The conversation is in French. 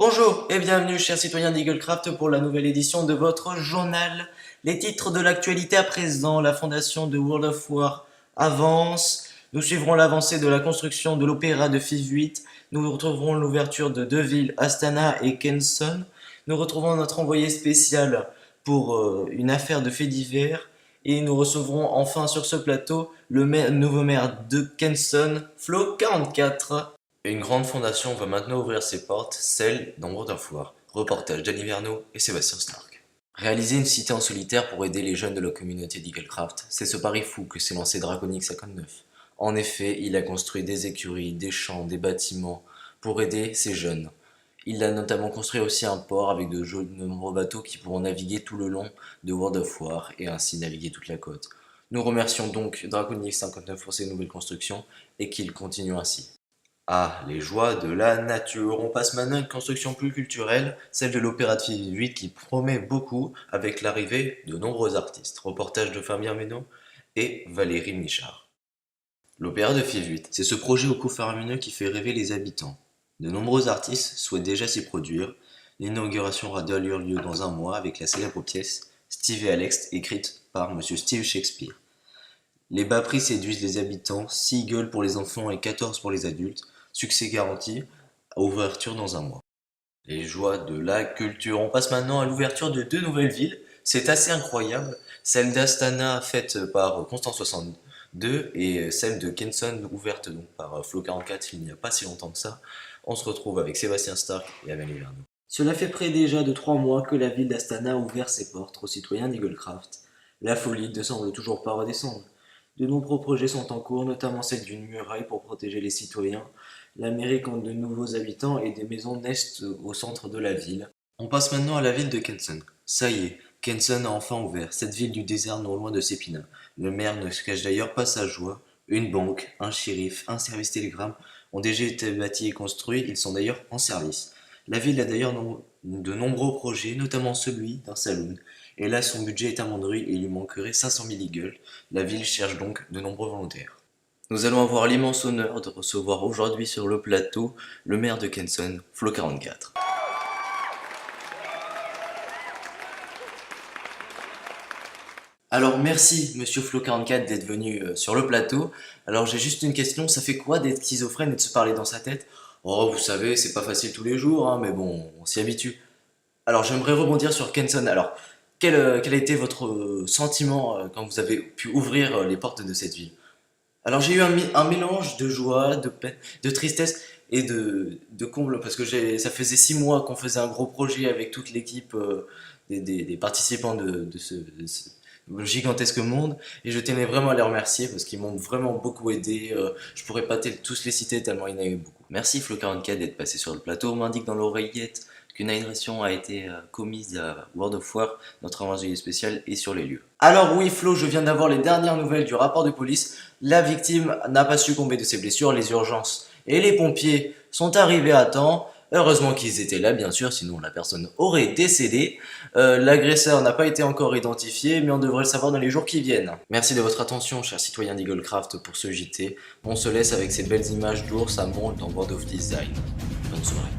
Bonjour et bienvenue chers citoyens d'Eaglecraft pour la nouvelle édition de votre journal. Les titres de l'actualité à présent, la fondation de World of War avance, nous suivrons l'avancée de la construction de l'opéra de FIV 8, nous retrouverons l'ouverture de deux villes, Astana et Kenson, nous retrouvons notre envoyé spécial pour une affaire de faits divers et nous recevrons enfin sur ce plateau le nouveau maire de Kenson, Flo 44. Une grande fondation va maintenant ouvrir ses portes, celle dans World of War. Reportage d'Annie Verneau et Sébastien Stark. Réaliser une cité en solitaire pour aider les jeunes de la communauté d'Eaglecraft, c'est ce pari fou que s'est lancé Draconic 59. En effet, il a construit des écuries, des champs, des bâtiments pour aider ces jeunes. Il a notamment construit aussi un port avec de nombreux bateaux qui pourront naviguer tout le long de World of War et ainsi naviguer toute la côte. Nous remercions donc Draconic 59 pour ses nouvelles constructions et qu'il continue ainsi. Ah, les joies de la nature. On passe maintenant à une construction plus culturelle, celle de l'Opéra de FIV 8 qui promet beaucoup avec l'arrivée de nombreux artistes. Reportage de Fabien Ménaud et Valérie Michard. L'Opéra de FIV 8, c'est ce projet au coût faramineux qui fait rêver les habitants. De nombreux artistes souhaitent déjà s'y produire. L'inauguration aura d'ailleurs lieu dans un mois avec la célèbre pièce Steve et Alex écrite par Monsieur Steve Shakespeare. Les bas prix séduisent les habitants, 6 gueules pour les enfants et 14 pour les adultes. Succès garanti, à ouverture dans un mois. Les joies de la culture. On passe maintenant à l'ouverture de deux nouvelles villes. C'est assez incroyable. Celle d'Astana faite par Constant 62 et celle de Kenson ouverte donc par Flo 44 il n'y a pas si longtemps que ça. On se retrouve avec Sébastien Stark et Amélie Verneau. Cela fait près déjà de 3 mois que la ville d'Astana a ouvert ses portes aux citoyens d'Eaglecraft. La folie ne semble toujours pas redescendre. De nombreux projets sont en cours, notamment celle d'une muraille pour protéger les citoyens. La mairie compte de nouveaux habitants et des maisons naissent au centre de la ville. On passe maintenant à la ville de Kenson. Ça y est, Kenson a enfin ouvert, cette ville du désert non loin de Sepina. Le maire ne se cache d'ailleurs pas sa joie. Une banque, un shérif, un service télégramme ont déjà été bâtis et construits, ils sont d'ailleurs en service. La ville a d'ailleurs de nombreux projets, notamment celui d'un saloon. Et là, son budget est amoindri et il lui manquerait 500 000 eagles. La ville cherche donc de nombreux volontaires. Nous allons avoir l'immense honneur de recevoir aujourd'hui sur le plateau le maire de Kenson, Flo 44. Alors merci monsieur Flo 44 d'être venu sur le plateau. Alors j'ai juste une question, ça fait quoi d'être schizophrène et de se parler dans sa tête? Oh vous savez, c'est pas facile tous les jours, hein, mais bon, on s'y habitue. Alors j'aimerais rebondir sur Kenson. Alors quel a été votre sentiment quand vous avez pu ouvrir les portes de cette ville? Alors j'ai eu un mélange de joie, de peine, de tristesse et de comble parce que ça faisait 6 mois qu'on faisait un gros projet avec toute l'équipe des participants de ce gigantesque monde et je tenais vraiment à les remercier parce qu'ils m'ont vraiment beaucoup aidé. Je pourrais pas tous les citer tellement il y en a eu beaucoup. Merci Flo44 d'être passé sur le plateau. On m'indique dans l'oreillette qu'une agression a été commise à World of War, notre envoyé spécial est sur les lieux. Alors oui Flo, je viens d'avoir les dernières nouvelles du rapport de police. La victime n'a pas succombé de ses blessures, les urgences et les pompiers sont arrivés à temps. Heureusement qu'ils étaient là bien sûr, sinon la personne aurait décédé. L'agresseur n'a pas été encore identifié, mais on devrait le savoir dans les jours qui viennent. Merci de votre attention, chers citoyens d'Eaglecraft, pour ce JT. On se laisse avec ces belles images d'ours à monde dans World of Design. Bonne soirée.